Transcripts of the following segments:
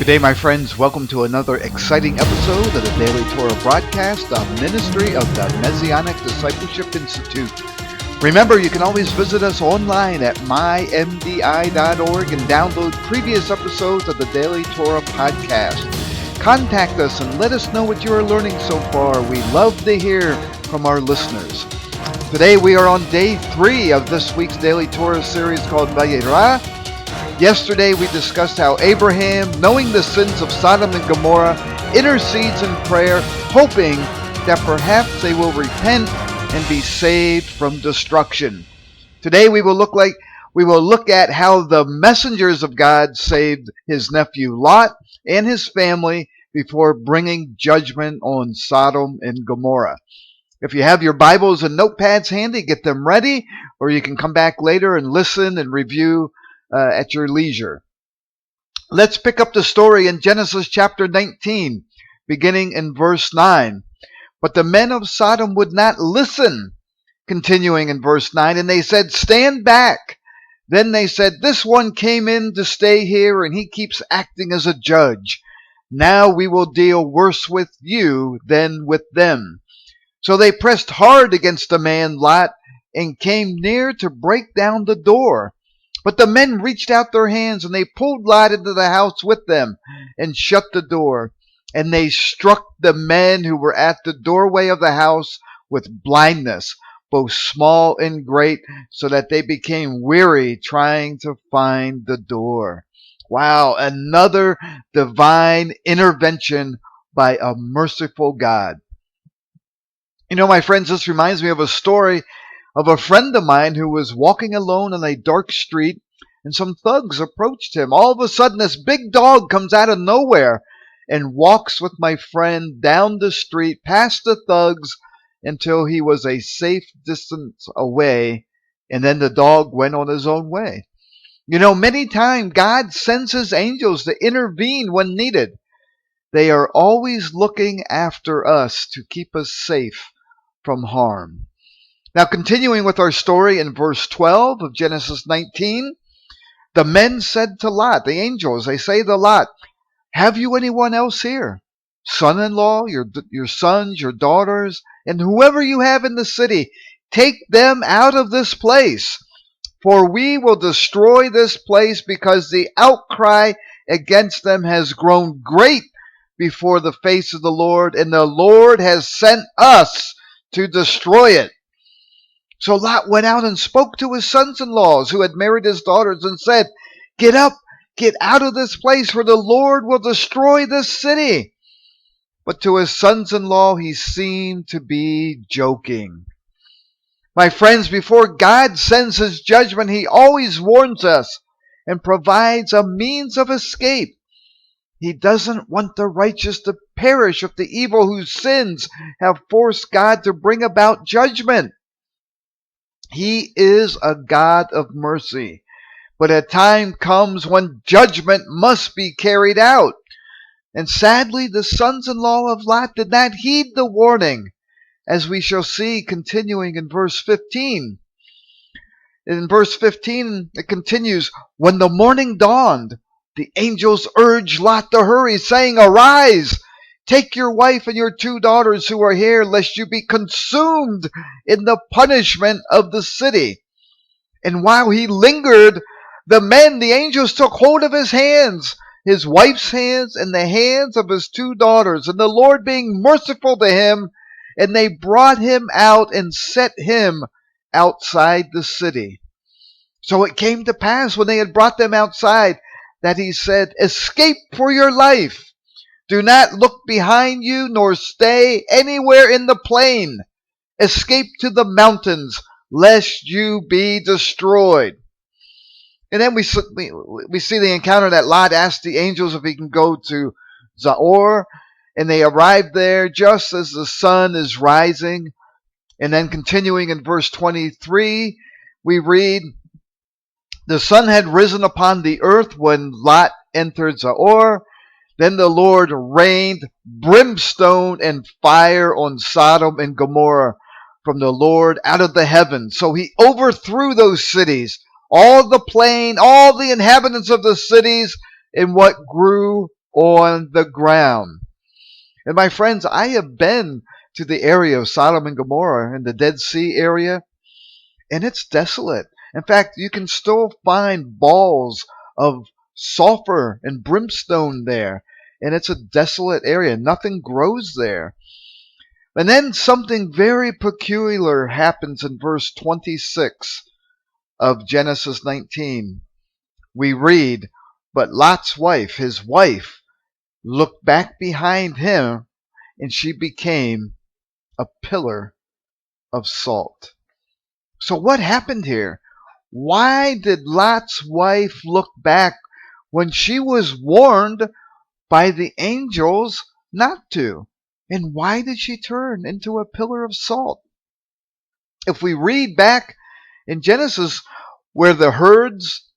Good day, my friends. Welcome to another exciting episode of the Daily Torah broadcast, a ministry of the Messianic Discipleship Institute. Remember, you can always visit us online at mymdi.org and download previous episodes of the Daily Torah podcast. Contact us and let us know what you are learning so far. We love to hear from our listeners. Today we are on day 3 of this week's Daily Torah Series called Vayera. Yesterday we discussed how Abraham, knowing the sins of Sodom and Gomorrah, intercedes in prayer, hoping that perhaps they will repent and be saved from destruction. Today we will look at how the messengers of God saved his nephew Lot and his family before bringing judgment on Sodom and Gomorrah. If you have your Bibles and notepads handy, get them ready, or you can come back later and listen and review at your leisure. Let's pick up the story in Genesis chapter 19, beginning in verse 9. But the men of Sodom would not listen, continuing in verse 9, and they said, "Stand back." Then they said, "This one came in to stay here, and he keeps acting as a judge. Now we will deal worse with you than with them." So they pressed hard against the man Lot and came near to break down the door. But the men reached out their hands, and they pulled Lot into the house with them and shut the door. And they struck the men who were at the doorway of the house with blindness, both small and great, so that they became weary trying to find the door. Wow, another divine intervention by a merciful God. You know, my friends, this reminds me of a story of a friend of mine who was walking alone on a dark street, and some thugs approached him. All of a sudden, this big dog comes out of nowhere and walks with my friend down the street past the thugs until he was a safe distance away, and then the dog went on his own way. You know, many times God sends his angels to intervene when needed. They are always looking after us to keep us safe from harm. Now, continuing with our story in verse 12 of Genesis 19, the men said to Lot, the angels, they say to Lot, "Have you anyone else here? Son-in-law, your sons, your daughters, and whoever you have in the city, take them out of this place. For we will destroy this place because the outcry against them has grown great before the face of the Lord, and the Lord has sent us to destroy it." So Lot went out and spoke to his sons-in-laws who had married his daughters and said, "Get up, get out of this place, for the Lord will destroy this city." But to his sons-in-law he seemed to be joking. My friends, before God sends his judgment, he always warns us and provides a means of escape. He doesn't want the righteous to perish with the evil whose sins have forced God to bring about judgment. He is a God of mercy, but a time comes when judgment must be carried out. And sadly, the sons-in-law of Lot did not heed the warning, as we shall see continuing in verse 15. In verse 15, it continues, "When the morning dawned, the angels urged Lot to hurry, saying, 'Arise, take your wife and your 2 daughters who are here, lest you be consumed in the punishment of the city.' And while he lingered, the angels took hold of his hands, his wife's hands, and the hands of his 2 daughters, and the Lord being merciful to him, and they brought him out and set him outside the city. So it came to pass when they had brought them outside that he said, 'Escape for your life. Do not look behind you, nor stay anywhere in the plain. Escape to the mountains, lest you be destroyed.'" And then we see the encounter that Lot asked the angels if he can go to Zoar, and they arrived there just as the sun is rising. And then continuing in verse 23, we read, "The sun had risen upon the earth when Lot entered Zoar. Then the Lord rained brimstone and fire on Sodom and Gomorrah from the Lord out of the heavens. So he overthrew those cities, all the plain, all the inhabitants of the cities, and what grew on the ground. And my friends, I have been to the area of Sodom and Gomorrah in the Dead Sea area, and it's desolate. In fact, you can still find balls of sulfur and brimstone there, and it's a desolate area. Nothing grows there. And then something very peculiar happens in verse 26 of Genesis 19. We read, "But Lot's wife, his wife, looked back behind him, and she became a pillar of salt." So what happened here? Why did Lot's wife look back when she was warned by the angels not to? And why did she turn into a pillar of salt? If we read back in Genesis, where the herds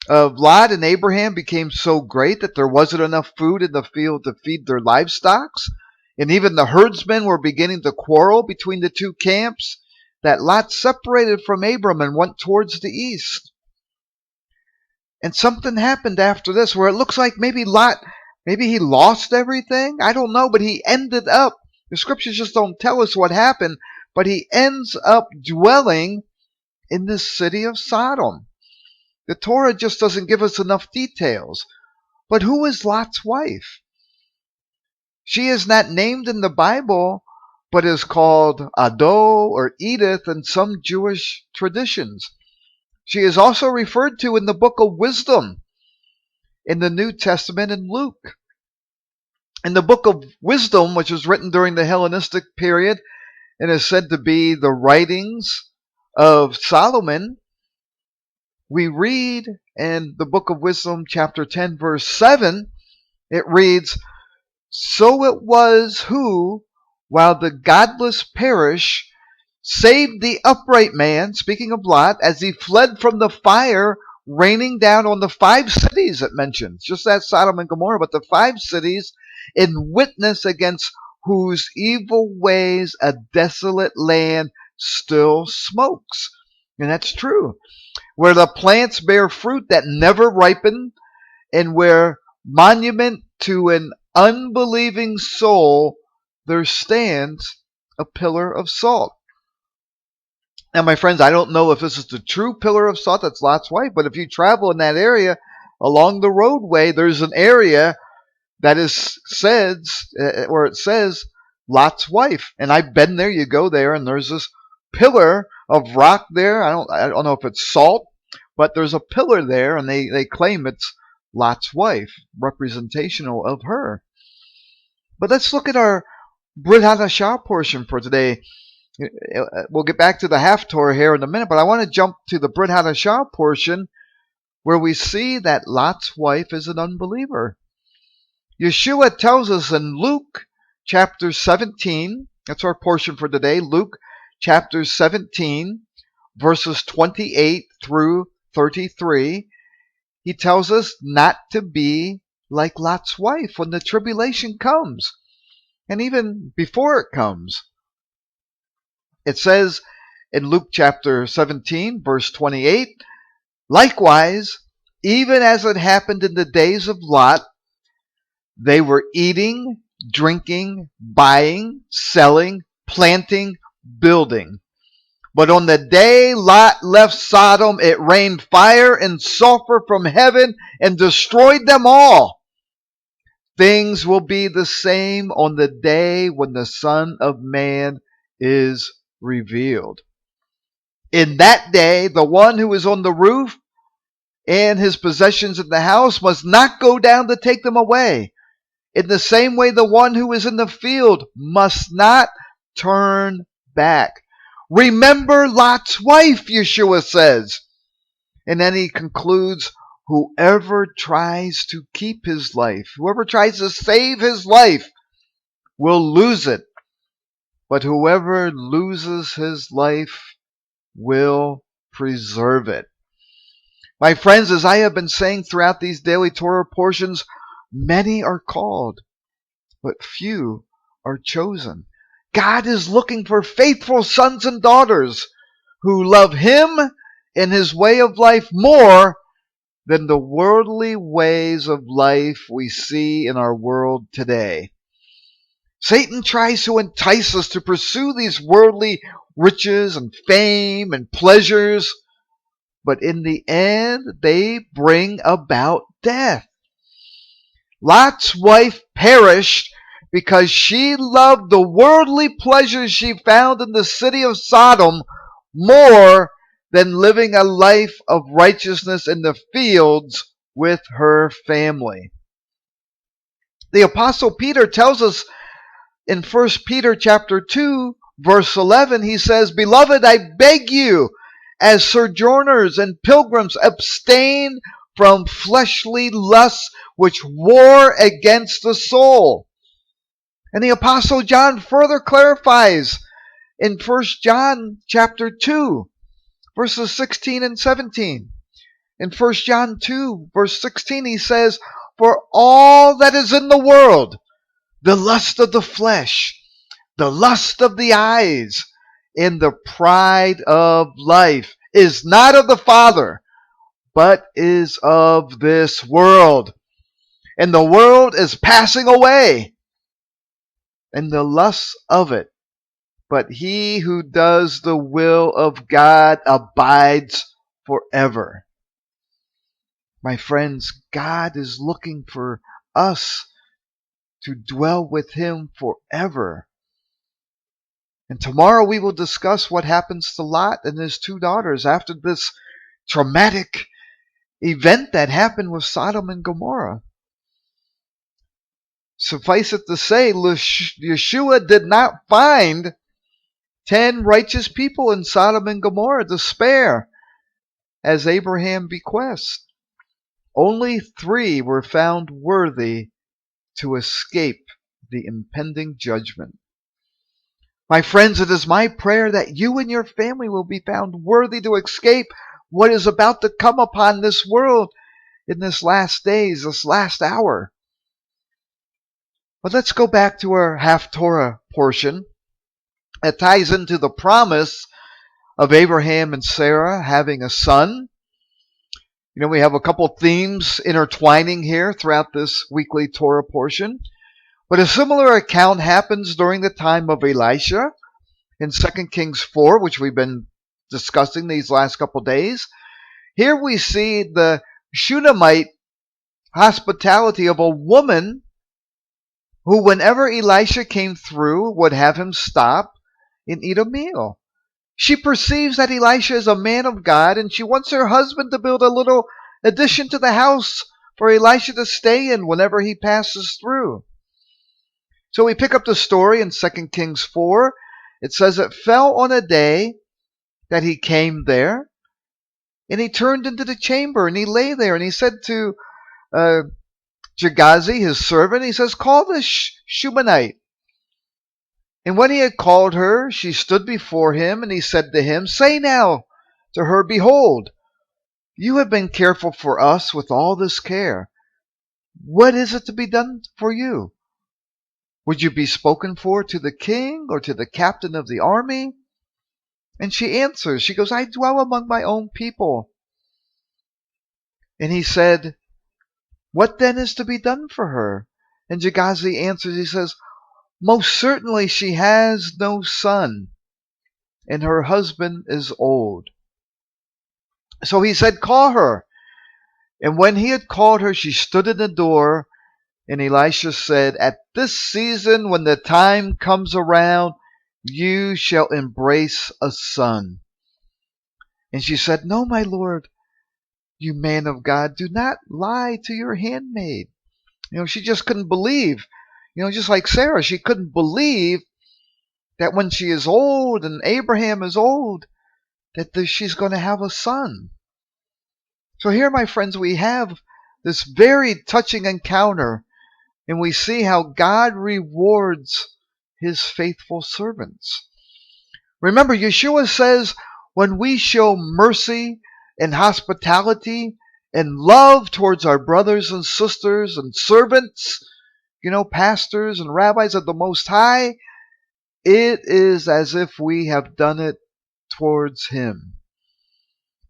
of Lot and Abraham became so great that there wasn't enough food in the field to feed their livestock, and even the herdsmen were beginning to quarrel between the two camps, that Lot separated from Abram and went towards the east. And something happened after this where it looks like maybe he lost everything. I don't know, but he ended up, the scriptures just don't tell us what happened, but he ends up dwelling in the city of Sodom. The Torah just doesn't give us enough details. But who is Lot's wife? She is not named in the Bible, but is called Ado or Edith in some Jewish traditions. She is also referred to in the book of Wisdom in the New Testament in Luke. In the book of Wisdom, which was written during the Hellenistic period and is said to be the writings of Solomon, we read in the book of Wisdom, chapter 10, verse 7, it reads, "So it was who, while the godless perish, saved the upright man," speaking of Lot, "as he fled from the fire raining down on the 5 cities," it mentions, just that Sodom and Gomorrah, but the 5 cities, "in witness against whose evil ways a desolate land still smokes." And that's true. Where the plants bear fruit that never ripen, and where monument to an unbelieving soul, there stands a pillar of salt. Now, my friends, I don't know if this is the true pillar of salt that's Lot's wife, but if you travel in that area along the roadway, there's an area that is says where it says Lot's wife, and I've been there. You go there, and there's this pillar of rock there. I don't know if it's salt, but there's a pillar there, and they claim it's Lot's wife, representational of her. But let's look at our Brit Hadashah portion for today. We'll get back to the Haftorah here in a minute, but I want to jump to the Brit Hadashah portion where we see that Lot's wife is an unbeliever. Yeshua tells us in Luke chapter 17, that's our portion for today, Luke chapter 17, verses 28 through 33, he tells us not to be like Lot's wife when the tribulation comes, and even before it comes. It says in Luke chapter 17, verse 28, "Likewise, even as it happened in the days of Lot, they were eating, drinking, buying, selling, planting, building. But on the day Lot left Sodom, it rained fire and sulfur from heaven and destroyed them all. Things will be the same on the day when the Son of Man is revealed. In that day, the one who is on the roof and his possessions in the house must not go down to take them away. In the same way, the one who is in the field must not turn back. Remember Lot's wife," Yeshua says. And then he concludes, "Whoever tries to keep his life, whoever tries to save his life, will lose it. But whoever loses his life will preserve it." My friends, as I have been saying throughout these daily Torah portions, many are called, but few are chosen. God is looking for faithful sons and daughters who love Him and His way of life more than the worldly ways of life we see in our world today. Satan tries to entice us to pursue these worldly riches and fame and pleasures, but in the end, they bring about death. Lot's wife perished because she loved the worldly pleasures she found in the city of Sodom more than living a life of righteousness in the fields with her family. The Apostle Peter tells us in 1 Peter chapter 2, verse 11, he says, "Beloved, I beg you, as sojourners and pilgrims, abstain from fleshly lusts which war against the soul." And the Apostle John further clarifies in 1 John chapter 2, verses 16 and 17. In 1 John 2, verse 16, he says, "For all that is in the world, the lust of the flesh, the lust of the eyes, and the pride of life is not of the Father, but is of this world. And the world is passing away, and the lusts of it. But he who does the will of God abides forever." My friends, God is looking for us to dwell with him forever. And tomorrow we will discuss what happens to Lot and his two daughters after this traumatic event that happened with Sodom and Gomorrah. Suffice it to say, Yeshua did not find 10 righteous people in Sodom and Gomorrah to spare, as Abraham bequests. Only 3 were found worthy to escape the impending judgment. My friends, it is my prayer that you and your family will be found worthy to escape what is about to come upon this world in this last days, this last hour. But let's go back to our Haftorah portion. It ties into the promise of Abraham and Sarah having a son. You know, we have a couple themes intertwining here throughout this weekly Torah portion. But a similar account happens during the time of Elisha in 2 Kings 4, which we've been discussing these last couple days. Here we see the Shunammite hospitality of a woman who, whenever Elisha came through, would have him stop and eat a meal. She perceives that Elisha is a man of God, and she wants her husband to build a little addition to the house for Elisha to stay in whenever he passes through. So we pick up the story in 2 Kings 4. It says, "It fell on a day that he came there, and he turned into the chamber, and he lay there, and he said to Gehazi, his servant, he says, 'Call this Shunammite.' And when he had called her, she stood before him, and he said to him, 'Say now to her, Behold, you have been careful for us with all this care. What is it to be done for you? Would you be spoken for to the king or to the captain of the army?' And she answers, she goes, 'I dwell among my own people.' And he said, 'What then is to be done for her?' And Gehazi answers, he says, 'Most certainly she has no son, and her husband is old.' So he said, 'Call her.' And when he had called her, she stood in the door. And Elisha said, 'At this season, when the time comes around, you shall embrace a son.' And she said, 'No, my lord, you man of God, do not lie to your handmaid.' You know, she just couldn't believe. You know, just like Sarah, she couldn't believe that when she is old and Abraham is old, that she's going to have a son. So here, my friends, we have this very touching encounter, and we see how God rewards his faithful servants. Remember, Yeshua says, when we show mercy and hospitality and love towards our brothers and sisters and servants, you know, pastors and rabbis of the Most High, it is as if we have done it towards him.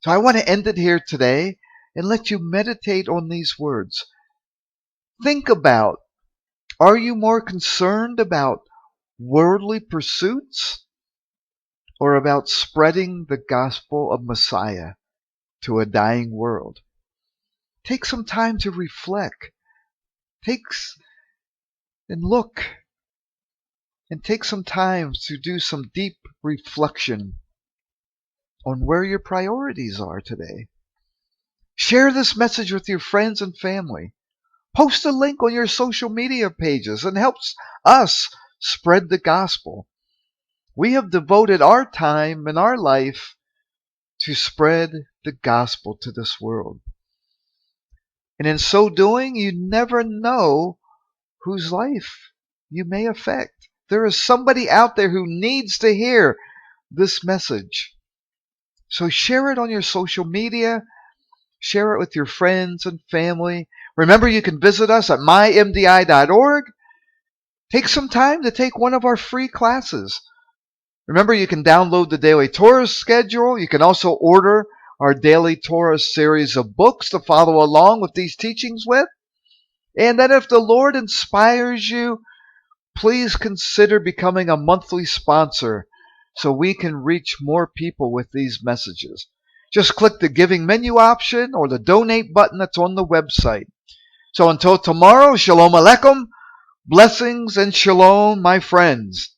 So I want to end it here today. and let you meditate on these words. Think about, are you more concerned about worldly pursuits or about spreading the gospel of Messiah to a dying world? Take some time to reflect. And look and take some time to do some deep reflection on where your priorities are today. Share this message with your friends and family. Post a link on your social media pages and helps us spread the gospel. We have devoted our time and our life to spread the gospel to this world. And in so doing, you never know whose life you may affect. There is somebody out there who needs to hear this message. So share it on your social media. Share it with your friends and family. Remember, you can visit us at mymdi.org. Take some time to take one of our free classes. Remember, you can download the Daily Torah schedule. You can also order our Daily Torah series of books to follow along with these teachings with. And then if the Lord inspires you, please consider becoming a monthly sponsor so we can reach more people with these messages. Just click the giving menu option or the donate button that's on the website. So until tomorrow, shalom aleichem, blessings and shalom, my friends.